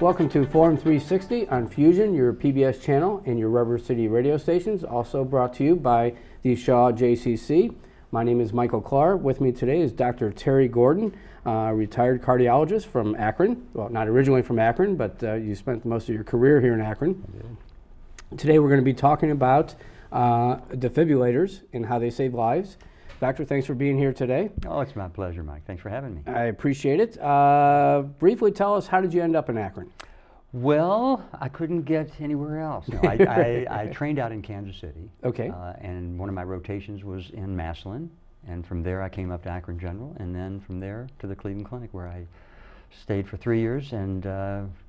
Welcome to Forum 360 on Fusion, your PBS channel and your River City radio stations, also brought to you by the Shaw JCC. My name is Michael Clar. With me today is Dr. Terry Gordon, retired cardiologist from Akron. Well, not originally from Akron, but you spent most of your career here in Akron. Today we're going to be talking about defibrillators and how they save lives. Doctor, thanks for being here today. Oh, it's my pleasure, Mike. Thanks for having me. I appreciate it. Briefly tell us, how did you end up in Akron? Well, I couldn't get anywhere else. No, I trained out in Kansas City. Okay. And one of my rotations was in Massillon. And from there I came up to Akron General, and then from there to the Cleveland Clinic, where I stayed for 3 years and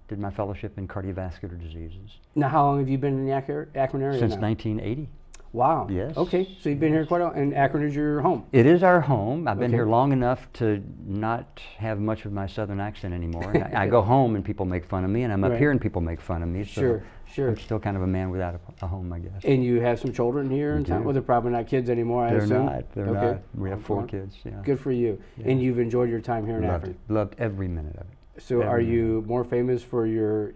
did my fellowship in cardiovascular diseases. Now, how long have you been in the Akron area Since now? 1980. Wow. Yes. Okay, so you've been here quite a while, and Akron is your home. It is our home. I've been Okay. here long enough to not have much of my southern accent anymore. I go home and people make fun of me, and I'm up Right. here and people make fun of me. So Sure, sure. I'm still kind of a man without a home, I guess. And you have some children here in We town? do. Well, they're probably not kids anymore, I They're assume. not. They're Okay. not. We have 4 Well, kids. Yeah. Good for you. Yeah. And you've enjoyed your time here in Loved Akron. it. Loved every minute of it. So are Every you more famous for your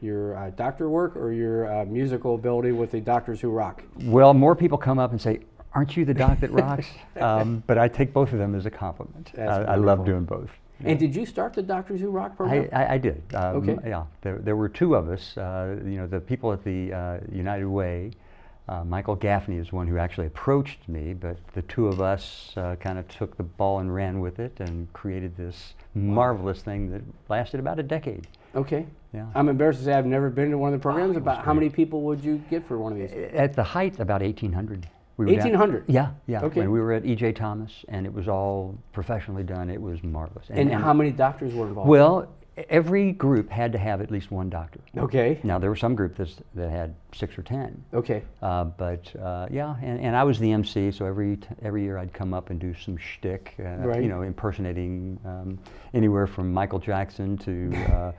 doctor work or your musical ability with the Doctors Who Rock? Well, more people come up and say, "Aren't you the doc that rocks?" But I take both of them as a compliment. That's I love wonderful. doing both. And did you start the Doctors Who Rock program? I did. Okay. Yeah, there were 2 of us. The people at the United Way. Michael Gaffney is one who actually approached me, but the 2 of us kind of took the ball and ran with it and created this marvelous thing that lasted about a decade. Okay. Yeah. I'm embarrassed to say I've never been to one of the programs. it was About how great. many people would you get for one of these? At the height, about 1,800. We were down- 1,800? Yeah, yeah. Okay. When we were at E.J. Thomas, and it was all professionally done. It was marvelous. And how many doctors were involved? Well, every group had to have at least 1 doctor. Okay. Now, there were some groups that had 6 or 10. Okay. Yeah, and I was the MC, so every year I'd come up and do some shtick, Right. impersonating anywhere from Michael Jackson to,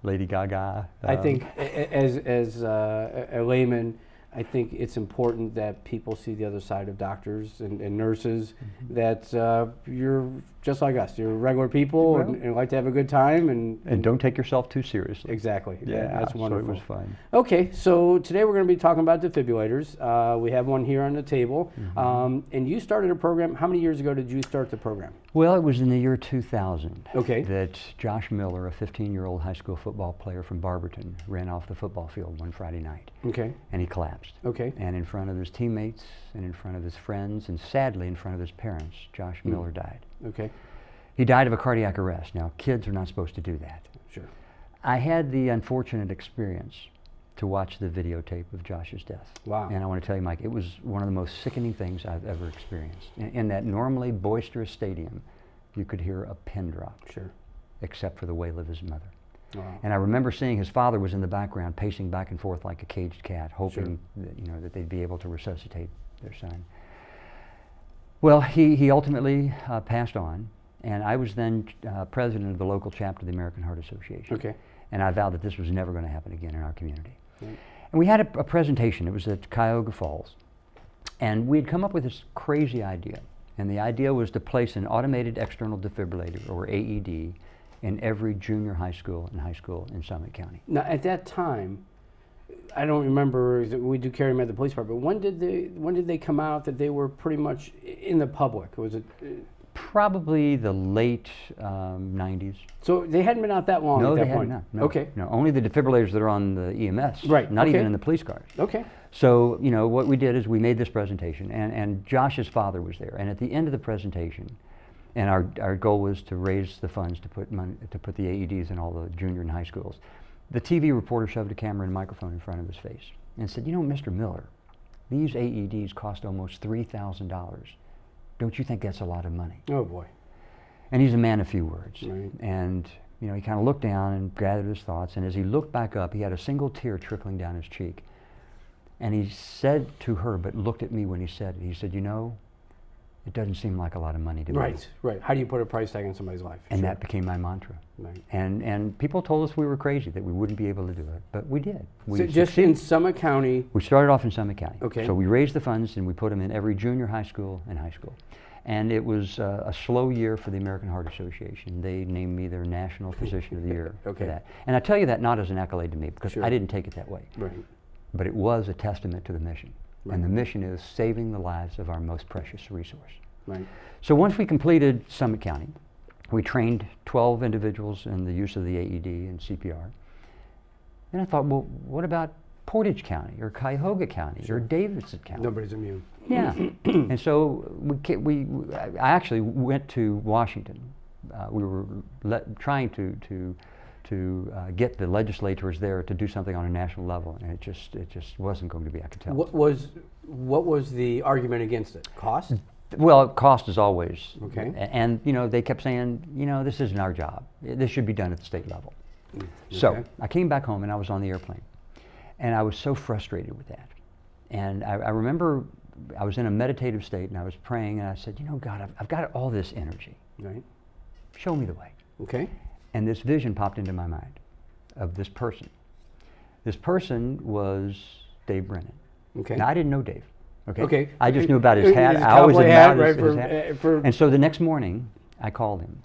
Lady Gaga. I think as a layman, I think it's important that people see the other side of doctors and nurses, that you're just like us. You're regular people Well, and like to have a good time. And don't take yourself too seriously. exactly. Yeah, that's wonderful. So it was fun. Okay, so today we're going to be talking about defibrillators. We have one here on the table. And you started a program. How many years ago did you start the program? Well, it was in the year 2000 Okay. that Josh Miller, a 15-year-old high school football player from Barberton, ran off the football field one Friday night, Okay. and he collapsed. Okay. And in front of his teammates, and in front of his friends, and sadly in front of his parents, Josh Miller died. Okay. He died of a cardiac arrest. Now, kids are not supposed to do that. Sure. I had the unfortunate experience to watch the videotape of Josh's death. Wow. And I want to tell you, Mike, it was one of the most sickening things I've ever experienced. In that normally boisterous stadium, you could hear a pin drop, Sure. except for the wail of his mother. Wow. And I remember seeing his father was in the background, pacing back and forth like a caged cat, hoping that they'd be able to resuscitate their son. Well, he ultimately passed on, and I was then president of the local chapter of the American Heart Association. Okay. And I vowed that this was never going to happen again in our community. Right. And we had a presentation. It was at Cuyahoga Falls, and we had come up with this crazy idea. And the idea was to place an automated external defibrillator, or AED, in every junior high school and high school in Summit County. Now, at that time, I don't remember, we do carry them at the police department, but when did they come out that they were pretty much in the public? Was it? Probably the late 90s. So they hadn't been out that long No, at that they had point? not. No, Okay. no, only the defibrillators that are on the EMS. Right, Not okay. even in the police cars. Okay. So, what we did is we made this presentation, and Josh's father was there. And at the end of the presentation, and our goal was to raise the funds to put the AEDs in all the junior and high schools. The TV reporter shoved a camera and microphone in front of his face and said, "Mr. Miller, these AEDs cost almost $3,000. Don't you think that's a lot of money?" Oh boy. And he's a man of few words. Right. And he kind of looked down and gathered his thoughts, and as he looked back up, he had a single tear trickling down his cheek. And he said to her, but looked at me when he said it, he said, "It doesn't seem like a lot of money to me." Right, right. How do you put a price tag on somebody's life? And Sure. that became my mantra. Right. And people told us we were crazy, that we wouldn't be able to do it, but we did. We So just in Summit County. We started off in Summit County. Okay. So we raised the funds and we put them in every junior high school and high school. And it was a slow year for the American Heart Association. They named me their National Physician of the Year for that. And I tell you that not as an accolade to me, because I didn't take it that way. Right. But it was a testament to the mission. Right. And the mission is saving the lives of our most precious resource. Right. So once we completed Summit County, we trained 12 individuals in the use of the AED and CPR. And I thought, well, what about Portage County or Cuyahoga County or Davidson County? Nobody's immune. Yeah. And so I actually went to Washington. We were trying to get the legislators there to do something on a national level, and it just wasn't going to be. I could tell. What was the argument against it? Cost? Well, cost is always. Okay. And they kept saying, this isn't our job. This should be done at the state level. Okay. So I came back home and I was on the airplane, and I was so frustrated with that. And I remember I was in a meditative state and I was praying, and I said, God, I've got all this energy. Right. Show me the way. Okay. And this vision popped into my mind of this person. This person was Dave Brennan. Okay. Now, I didn't know Dave. Okay. Okay. I just knew about his hat. His I always cowboy admired hat, his right, hat. And so the next morning, I called him.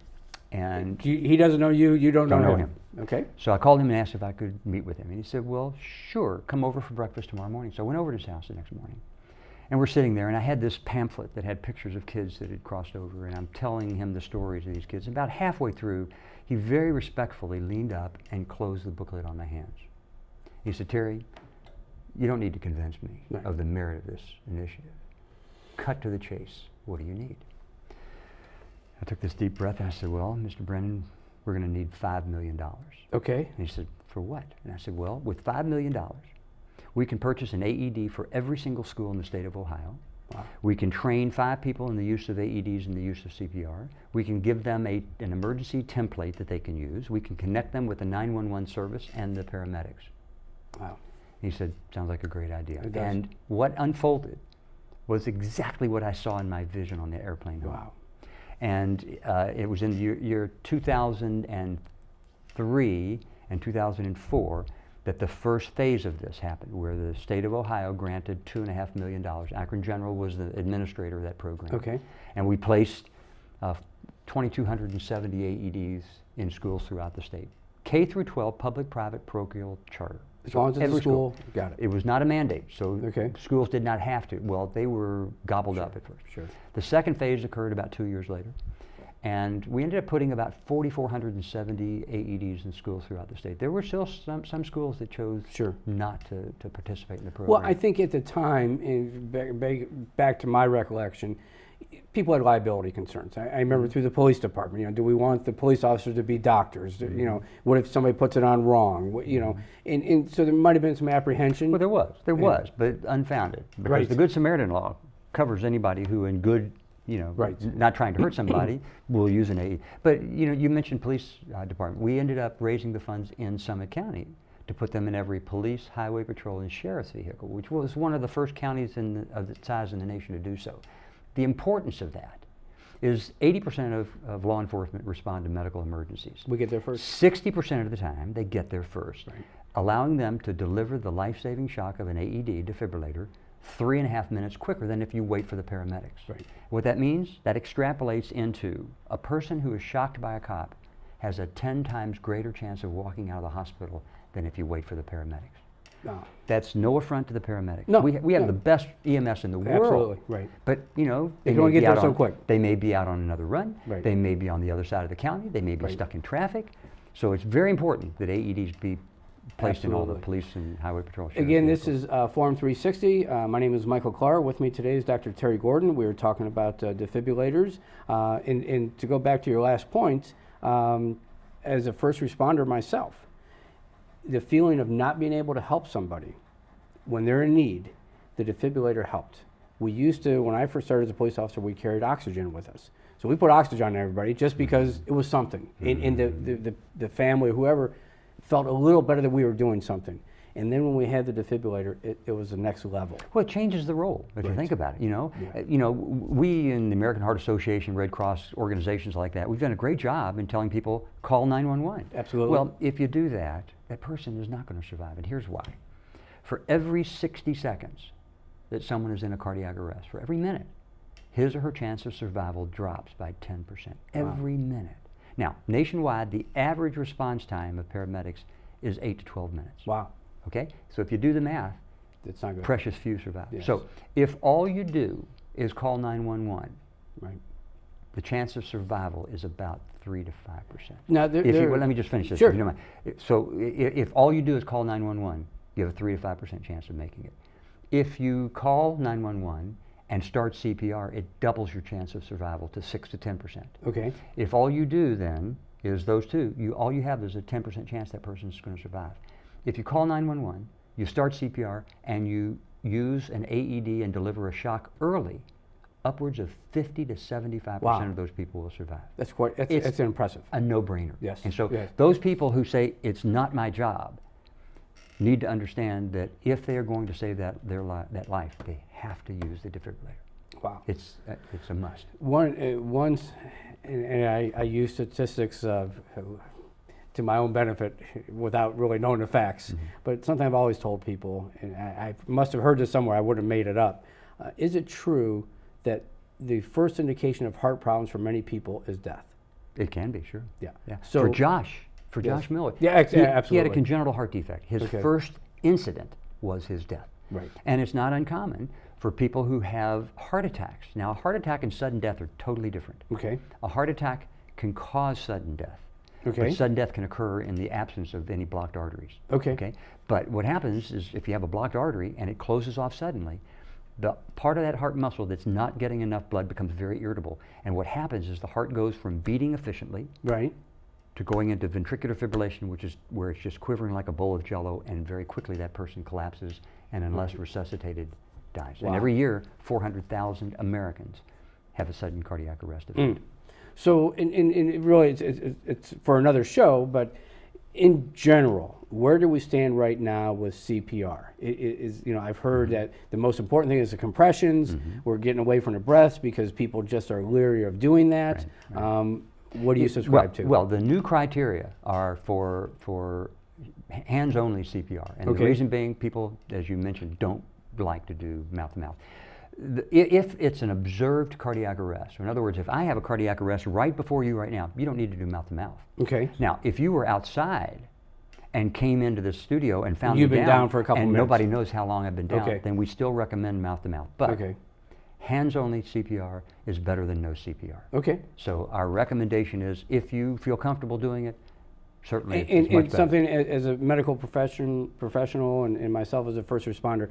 And he doesn't know you, you don't know him. Okay. So I called him and asked if I could meet with him. And he said, well, sure, come over for breakfast tomorrow morning. So I went over to his house the next morning. And we're sitting there, and I had this pamphlet that had pictures of kids that had crossed over, and I'm telling him the stories of these kids. About halfway through, he very respectfully leaned up and closed the booklet on my hands. He said, Terry, you don't need to convince me of the merit of this initiative. Cut to the chase. What do you need? I took this deep breath and I said, well, Mr. Brennan, we're going to need $5 million. Okay. And he said, for what? And I said, well, with $5 million, we can purchase an AED for every single school in the state of Ohio. Wow. We can train 5 people in the use of AEDs and the use of CPR. We can give them an emergency template that they can use. We can connect them with the 911 service and the paramedics. Wow. He said, sounds like a great idea. It does. And what unfolded was exactly what I saw in my vision on the airplane home. Wow. And it was in the year 2003 and 2004 that the first phase of this happened, where the state of Ohio granted $2.5 million. Akron General was the administrator of that program. Okay. And we placed 2,270 AEDs in schools throughout the state. K through 12, public-private parochial charter. As long as it's a school, got it. It was not a mandate, so schools did not have to. Well, they were gobbled up at first. Sure. The second phase occurred about 2 years later, and we ended up putting about 4,470 AEDs in schools throughout the state. There were still some schools that chose not to participate in the program. Well, I think at the time, back to my recollection, people had liability concerns. I remember through the police department, do we want the police officers to be doctors? What if somebody puts it on wrong? And so there might have been some apprehension. Well, there was, but unfounded. Because the Good Samaritan law covers anybody who in good, not trying to hurt somebody, will use an AED. But, you mentioned police department. We ended up raising the funds in Summit County to put them in every police, highway patrol, and sheriff's vehicle, which was one of the first counties of its size in the nation to do so. The importance of that is 80% of law enforcement respond to medical emergencies. We get there first. 60% of the time, they get there first, allowing them to deliver the life-saving shock of an AED defibrillator 3.5 minutes quicker than if you wait for the paramedics. Right. What that means, that extrapolates into a person who is shocked by a cop has a 10 times greater chance of walking out of the hospital than if you wait for the paramedics. No. That's no affront to the paramedics. No, we have the best EMS in the world. Absolutely, right. But, they can only get there so quick. They may be out on another run. Right. They may be on the other side of the county. They may be stuck in traffic. So it's very important that AEDs be placed in all the police and highway patrol. Again, this is Forum 360. My name is Michael Clar. With me today is Dr. Terry Gordon. We were talking about defibrillators. And to go back to your last point, as a first responder myself, the feeling of not being able to help somebody when they're in need, the defibrillator helped. We used to, when I first started as a police officer, we carried oxygen with us. So we put oxygen on everybody just because it was something. And the family, whoever, felt a little better that we were doing something. And then when we had the defibrillator, it was the next level. Well, it changes the role, if you think about it. We in the American Heart Association, Red Cross, organizations like that, we've done a great job in telling people, call 911. Absolutely. Well, if you do that, that person is not going to survive, and here's why. For every 60 seconds that someone is in a cardiac arrest, for every minute, his or her chance of survival drops by 10% every minute. Now, nationwide, the average response time of paramedics is 8 to 12 minutes. Wow. Okay? So if you do the math, it's not good. Precious few survive. Yes. So if all you do is call 911, right, the chance of survival is about 3 to 5%. Now, Well, let me just finish this. Sure. If you don't mind. So if all you do is call 911, you have a 3 to 5% chance of making it. If you call 911 and start CPR, it doubles your chance of survival to 6 to 10%. Okay. If all you do then is those two, all you have is a 10% chance that person's going to survive. If you call 911, you start CPR, and you use an AED and deliver a shock early, upwards of 50 to 75% of those people will survive. That's quite, it's impressive. A no-brainer. Yes. And so yes. those people who say, it's not my job, need to understand that if they are going to save that life, they have to use the defibrillator. Wow. It's a must. Once, and I use statistics to my own benefit without really knowing the facts, but something I've always told people, and I must have heard this somewhere, I wouldn't have made it up. Is it true that the first indication of heart problems for many people is death? It can be, sure. Yeah. So for Josh Miller, absolutely. He had a congenital heart defect. His Okay. first incident was his death. Right. And it's not uncommon for people who have heart attacks. Now, a heart attack and sudden death are totally different. Okay. A heart attack can cause sudden death. Okay. But sudden death can occur in the absence of any blocked arteries. Okay. But what happens is if you have a blocked artery and it closes off suddenly, the part of that heart muscle that's not getting enough blood becomes very irritable. And what happens is the heart goes from beating efficiently Right. to going into ventricular fibrillation, which is where it's just quivering like a bowl of jello, and very quickly that person collapses and unless resuscitated, dies. Wow. And every year, 400,000 Americans have a sudden cardiac arrest event. So, in really, it's for another show, but in general, where do we stand right now with CPR? I've heard that the most important thing is the compressions. We're getting away from the breaths because people just are leery of doing that. Right. What do you subscribe to? Well, the new criteria are for hands-only CPR. And the reason being, people, as you mentioned, don't like to do mouth-to-mouth. If it's an observed cardiac arrest, in other words, if I have a cardiac arrest right before you right now, you don't need to do mouth-to-mouth. Okay. Now, if you were outside and came into the studio and found You've me been down for a couple and minutes. nobody knows how long I've been down, then we still recommend mouth-to-mouth. But hands-only CPR is better than no CPR. Okay. So our recommendation is, if you feel comfortable doing it, certainly it's much And better. something as a medical professional and myself as a first responder,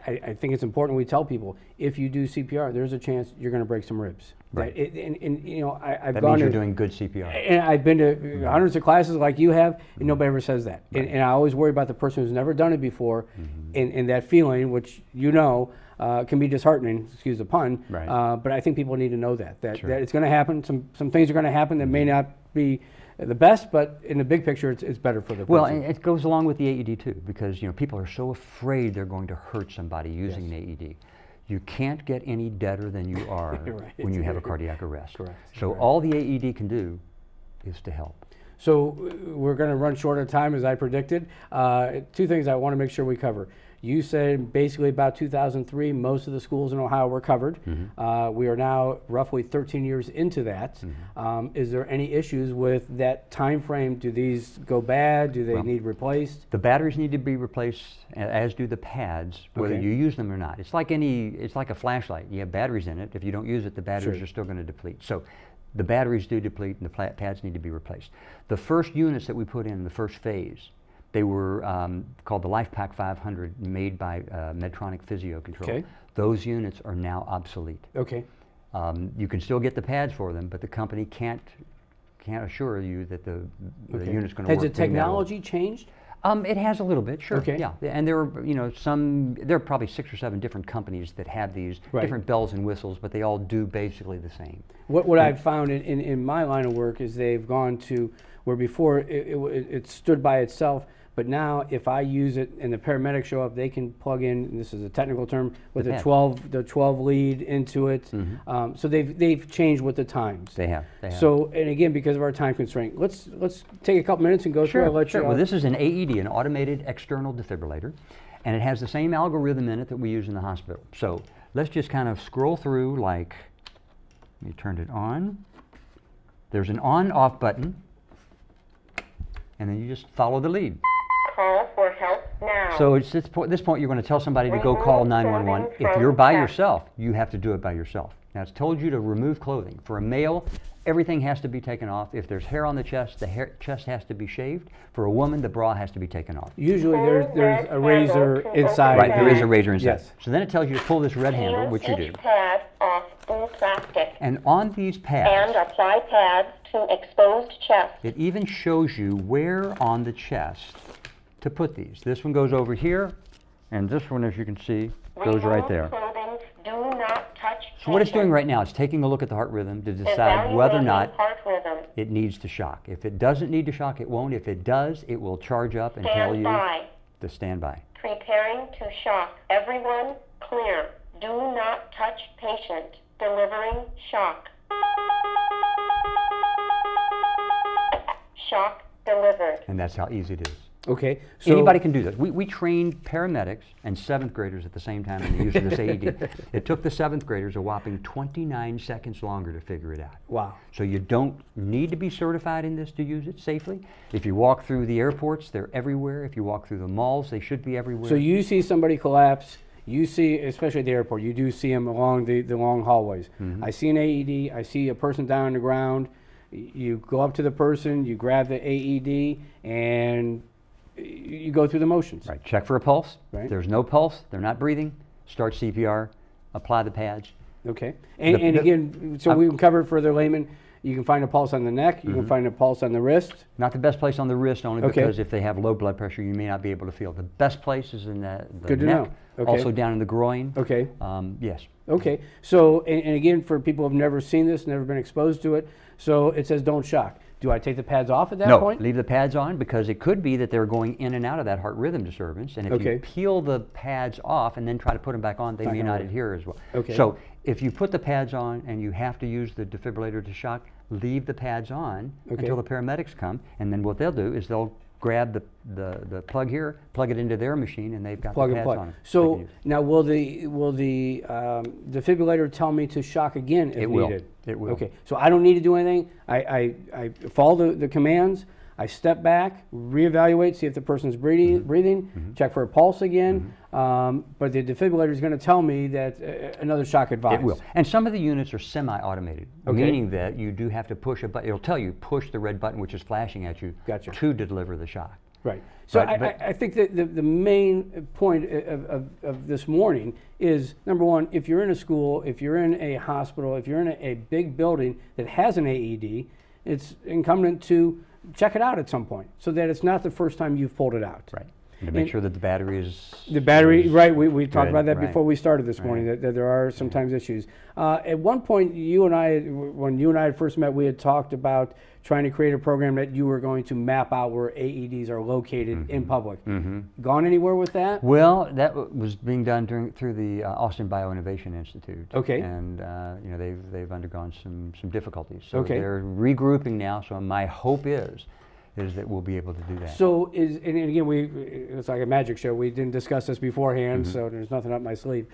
I think it's important we tell people, if you do CPR, there's a chance you're going to break some ribs. Right. I've That gone means you're to, doing good CPR. and I've been to hundreds of classes like you have, and nobody ever says that. And I always worry about the person who's never done it before, and that feeling, which can be disheartening, excuse the pun. Right. But I think people need to know that Sure. that it's going to happen. Some things are going to happen that may not be the best, but in the big picture, it's better for the person. Well, and it goes along with the AED too, because people are so afraid they're going to hurt somebody using an AED. You can't get any deader than you are when you have a cardiac arrest. Correct. So all the AED can do is to help. So we're going to run short of time, as I predicted. Two things I want to make sure we cover. You said basically about 2003, most of the schools in Ohio were covered. We are now roughly 13 years into that. Is there any issues with that time frame? Do these go bad? Do they need replaced? The batteries need to be replaced, as do the pads, whether you use them or not. It's like a flashlight. You have batteries in it. If you don't use it, the batteries are still going to deplete. So the batteries do deplete, and the pads need to be replaced. The first units that we put in the first phase, they were called the LifePak 500, made by Medtronic Physio Control. Okay. Those units are now obsolete. Okay. You can still get the pads for them, but the company can't assure you that the unit's going to work. Has the technology changed? It has a little bit, sure. Okay. Yeah, and there are probably 6 or 7 different companies that have these different bells and whistles, but they all do basically the same. What I've found in my line of work is they've gone to where before it stood by itself, but now if I use it and the paramedics show up, they can plug in, and this is a technical term, with the 12 lead into it. So they've changed with the times. They have. So, and again, because of our time constraint, let's take a couple minutes and go through. Sure. Well, this is an AED, an automated external defibrillator. And it has the same algorithm in it that we use in the hospital. So let's just kind of scroll through like, let me turn it on. There's an on-off button, and then you just follow the lead. Call for help now. So it's this point you're going to tell somebody to go call 911. If you're by yourself, you have to do it by yourself. Now it's told you to remove clothing. For a male, everything has to be taken off. If there's hair on the chest chest has to be shaved. For a woman, the bra has to be taken off. Usually there's a razor inside. Right, there is a razor inside. Yes. So then it tells you to pull this red handle, which you do. Each pad off blue plastic. And on these pads, And apply pads to exposed chest. it even shows you where on the chest to put these. This one goes over here, and this one, as you can see, goes right Remove there. clothing. Do not touch So what it's doing patient. right now is taking a look at the heart rhythm to decide whether or Evaluating not heart rhythm. it needs to shock. If it doesn't need to shock, it won't. If it does, it will charge up and tell Stand you by. to stand by. Preparing to shock. Everyone clear. Do not touch patient. Delivering shock. Shock delivered. And that's how easy it is. Okay. So Anybody can do this. We trained paramedics and 7th graders at the same time in the use of this AED. It took the 7th graders a whopping 29 seconds longer to figure it out. Wow. So you don't need to be certified in this to use it safely. If you walk through the airports, they're everywhere. If you walk through the malls, they should be everywhere. So you see somebody collapse, you see, especially at the airport, you do see them along the long hallways. I see an AED, I see a person down on the ground, you go up to the person, you grab the AED, and you go through the motions. Right, check for a pulse. Right. If there's no pulse, they're not breathing, start CPR, apply the pads. Okay. And The- again, so we can cover it for the layman. You can find a pulse on the neck, you can find a pulse on the wrist. Not the best place on the wrist, only Okay. because if they have low blood pressure, you may not be able to feel. The best place is in the Good to neck, know. Okay. also down in the groin. Okay. Yes. Okay. So, and again, for people who have never seen this, never been exposed to it, so it says don't shock. Do I take the pads off at that No, point? leave the pads on because it could be that they're going in and out of that heart rhythm disturbance. And if Okay. you peel the pads off and then try to put them back on, they Not may gonna not work. adhere as well. Okay. So if you put the pads on and you have to use the defibrillator to shock, leave the pads on Okay. until the paramedics come. And then what they'll do is they'll grab the plug here, plug it into their machine, and they've got Plug the and pads play. on it. They can So use. now, will the defibrillator tell me to shock again if It will. needed? It will. Okay. So I don't need to do anything. I follow the commands. I step back, reevaluate, see if the person's breathing, check for a pulse again. But the defibrillator is going to tell me that another shock advised. It will. And some of the units are semi-automated, Okay. meaning that you do have to push a button. It'll tell you, push the red button, which is flashing at you, Gotcha. to deliver the shock. Right. So But- I think that the main point of this morning is, number one, if you're in a school, if you're in a hospital, if you're in a big building that has an AED, it's incumbent to check it out at some point so that it's not the first time you've pulled it out. Right. And to make And- sure that the battery is... The battery, is right, we talked good, about that right. before we started this morning, Right. that there are sometimes issues. At one point, when you and I had first met, we had talked about trying to create a program that you were going to map out where AEDs are located in public. Gone anywhere with that? Well, that was being done through the Austin Bioinnovation Institute. Okay. And they've undergone some difficulties. So Okay. they're regrouping now. So my hope is that we'll be able to do that. So and again, it's like a magic show. We didn't discuss this beforehand, so there's nothing up my sleeve.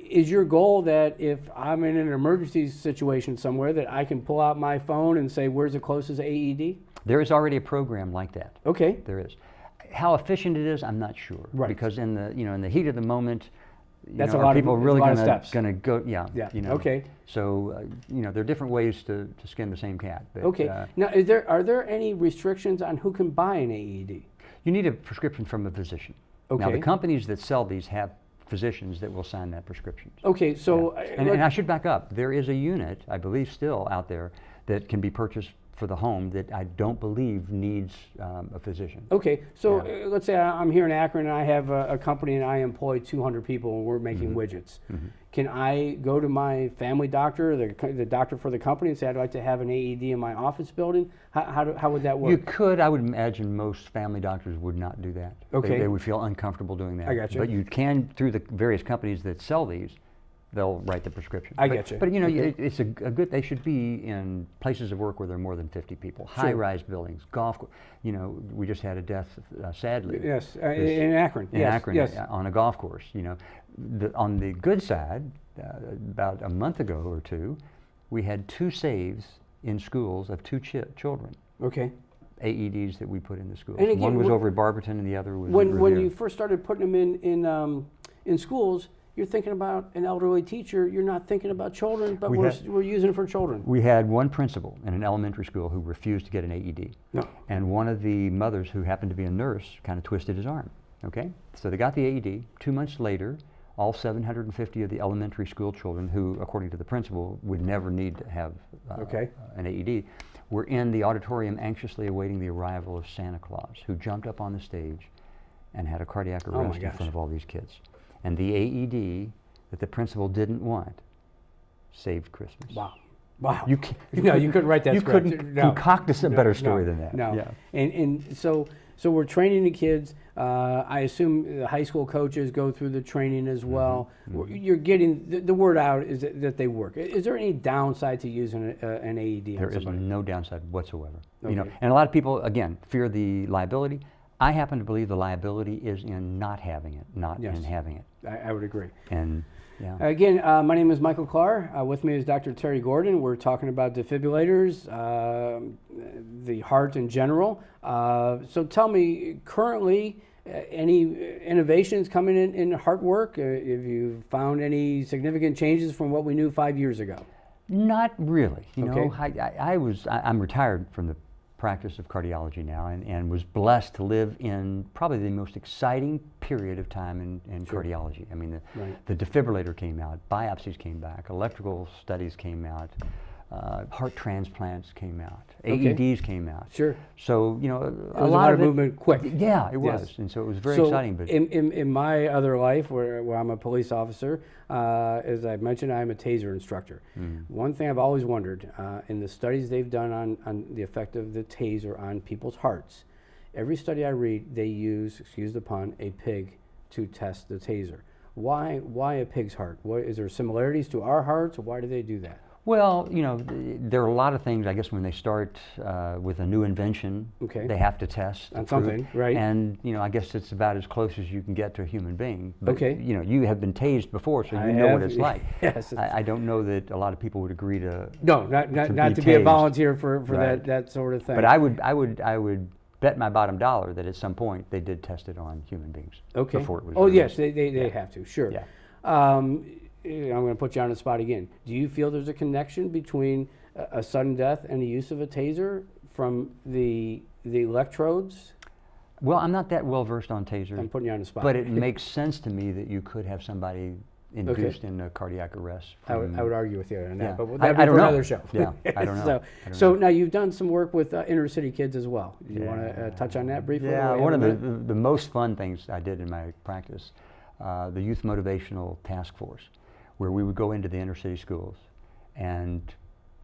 Is your goal that if I'm in an emergency situation somewhere that I can pull out my phone and say, where's the closest AED? There is already a program like that. Okay. There is. How efficient it is, I'm not sure. Right. Because in the heat of the moment, That's are a lot of- people it's a really lot of gonna steps. go? Yeah. Yeah, You know. okay. So there are different ways to skin the same cat. But, Okay. Now, are there any restrictions on who can buy an AED? you need a prescription from a physician. Now Okay. the companies that sell these have physicians that will sign that prescription. Okay, so And I should back up. There is a unit, I believe, still out there that can be purchased for the home that I don't believe needs a physician. okay, so Yeah. let's say I'm here in Akron and I have a company and I employ 200 people and we're making widgets. Can I go to my family doctor, the doctor for the company, and say I'd like to have an AED in my office building? How would that work? You could. I would imagine most family doctors would not do that. Okay. They would feel uncomfortable doing that. I gotcha. But you can, through the various companies that sell these, they'll write the prescription. I get you. But you know, Okay. it's a good. They should be in places of work where there are more than 50 people. High-rise buildings, golf. You know, we just had a death, sadly. Yes, in Akron. In Yes, Akron, yes. on a golf course. You know, on the good side, about a month ago or two, we had 2 saves in schools of 2 children. Okay. AEDs that we put in the schools. And again, one was over at Barberton, and the other was at When Revere. you first started putting them in schools, you're thinking about an elderly teacher. You're not thinking about children, but we're using it for children. We had one principal in an elementary school who refused to get an AED. No. And one of the mothers, who happened to be a nurse, kind of twisted his arm. Okay? So they got the AED. 2 months later, all 750 of the elementary school children who, according to the principal, would never need to have an AED, were in the auditorium anxiously awaiting the arrival of Santa Claus, who jumped up on the stage and had a cardiac arrest in front of all these kids. And the AED that the principal didn't want saved Christmas. Wow. Wow. You couldn't write that You script. couldn't concoct a better story than that. No. Yeah. And so we're training the kids. I assume the high school coaches go through the training as well. You're getting the word out is that they work. Is there any downside to using an AED? There is no downside whatsoever. Okay. You know, and a lot of people, again, fear the liability. I happen to believe the liability is in not having it, not in having it. I would agree. And yeah. Again, my name is Michael Clar. With me is Dr. Terry Gordon. We're talking about defibrillators, the heart in general. So tell me, currently, any innovations coming in heart work? Have you found any significant changes from what we knew 5 years ago? Not really. You know, Okay. I'm retired from the practice of cardiology now, and was blessed to live in probably the most exciting period of time in cardiology. I mean, the defibrillator came out, biopsies came back, electrical studies came out, heart transplants came out, AEDs came out. Sure. So, you know, It was a lot of movement quick. Yeah, it was. And so it was very exciting. But in my other life, where I'm a police officer, as I mentioned, I'm a taser instructor. One thing I've always wondered, in the studies they've done on the effect of the taser on people's hearts, every study I read, they use, excuse the pun, a pig to test the taser. Why a pig's heart? Is there similarities to our hearts, or why do they do that? Well, you know, there are a lot of things, I guess, when they start with a new invention, they have to test. On something, right. And, you know, I guess it's about as close as you can get to a human being. But, you know, you have been tased before, so you know what it's like. Yes. I don't know that a lot of people would agree to not to be a volunteer for that sort of thing. But I would bet my bottom dollar that at some point they did test it on human beings before it was released. Yes, they have to, sure. Yeah. I'm going to put you on the spot again. Do you feel there's a connection between a sudden death and the use of a taser from the electrodes? Well, I'm not that well versed on tasers. I'm putting you on the spot. But it makes sense to me that you could have somebody induced in a cardiac arrest. I would argue with you on that, but I that'd be don't for know. another show. Yeah, I don't know. So now you've done some work with inner city kids as well. Do you want to touch on that briefly? Yeah, one of the most fun things I did in my practice, the Youth Motivational Task Force, where we would go into the inner city schools and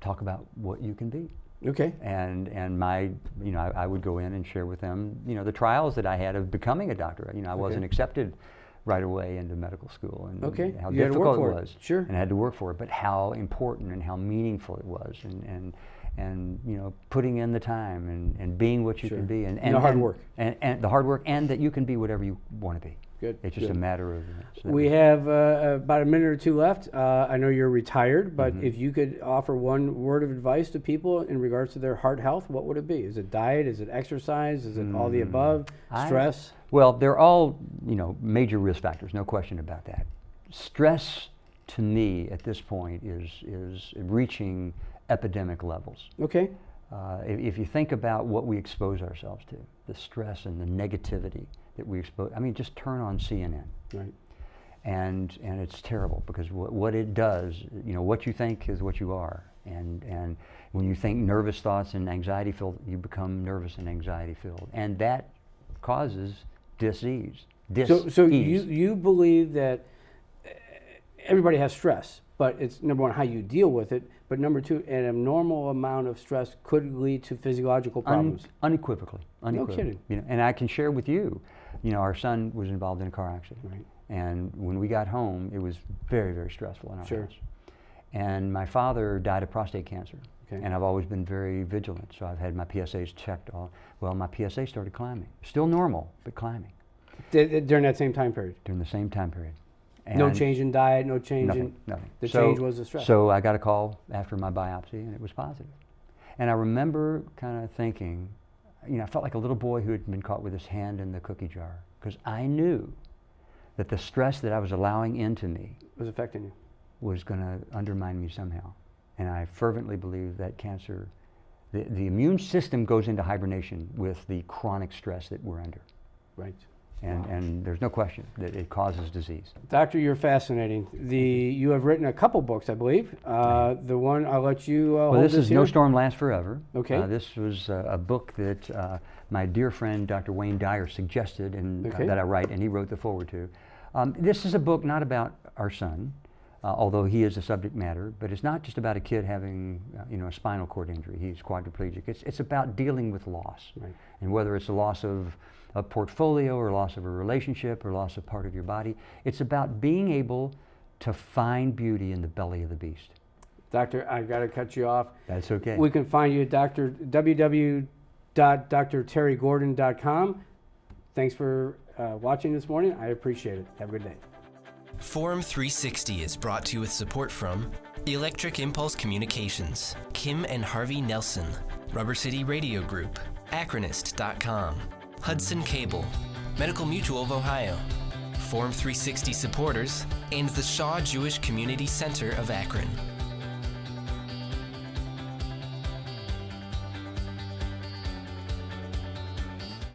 talk about what you can be. Okay. And I would go in and share with them, you know, the trials that I had of becoming a doctor. You know, I wasn't accepted right away into medical school, and how difficult it was. Sure. And I had to work for it, but how important and how meaningful it was, and you know, putting in the time and being what you can be, and the hard work. And the hard work, and that you can be whatever you want to be. Good. It's just a matter of. We have about a minute or two left. I know you're retired, but if you could offer one word of advice to people in regards to their heart health, what would it be? Is it diet? Is it exercise? Is it all the above? Stress? Well, they're all, you know, major risk factors, no question about that. Stress, to me, at this point, is reaching epidemic levels. Okay. If you think about what we expose ourselves to, the stress and the negativity that we expose, I mean, just turn on CNN. Right. And it's terrible, because what it does, you know, what you think is what you are. And when you think nervous thoughts and anxiety filled, you become nervous and anxiety filled. And that causes disease. So you believe that everybody has stress, but it's number one, how you deal with it, but number two, an abnormal amount of stress could lead to physiological problems. Unequivocally. No kidding. You know, and I can share with you, You know, our son was involved in a car accident. Right. And when we got home, it was very, very stressful in our Sure. house. And my father died of prostate cancer. Okay. And I've always been very vigilant, so I've had my PSAs checked. Well, my PSA started climbing. Still normal, but climbing. During that same time period? During the same time period. No And change in diet, no change nothing, in... nothing. The So- change was the stress. So I got a call after my biopsy, and it was positive. And I remember kind of thinking, you know, I felt like a little boy who had been caught with his hand in the cookie jar, because I knew that the stress that I was allowing into me was affecting you. was going to undermine me somehow. And I fervently believe that cancer, the immune system goes into hibernation with the chronic stress that we're under. Right. And there's no question that it causes disease. Doctor, you're fascinating. You have written a couple books, I believe. The one, I'll let you Well, hold this is here. No Storm Lasts Forever. Okay. This was a book that my dear friend Dr. Wayne Dyer suggested and Okay. that I write, and he wrote the foreword to. This is a book not about our son, although he is the subject matter, but it's not just about a kid having you know, a spinal cord injury. He's quadriplegic. It's about dealing with loss. Right. And whether it's a loss of a portfolio or loss of a relationship or loss of part of your body, it's about being able to find beauty in the belly of the beast. Doctor, I got to cut you off. That's okay. We can find you at www.drterrygordon.com. Thanks for watching this morning. I appreciate it. Have a good day. Forum 360 is brought to you with support from Electric Impulse Communications, Kim and Harvey Nelson, Rubber City Radio Group, Acronist.com, Hudson Cable, Medical Mutual of Ohio, Forum 360 supporters, and the Shaw Jewish Community Center of Akron.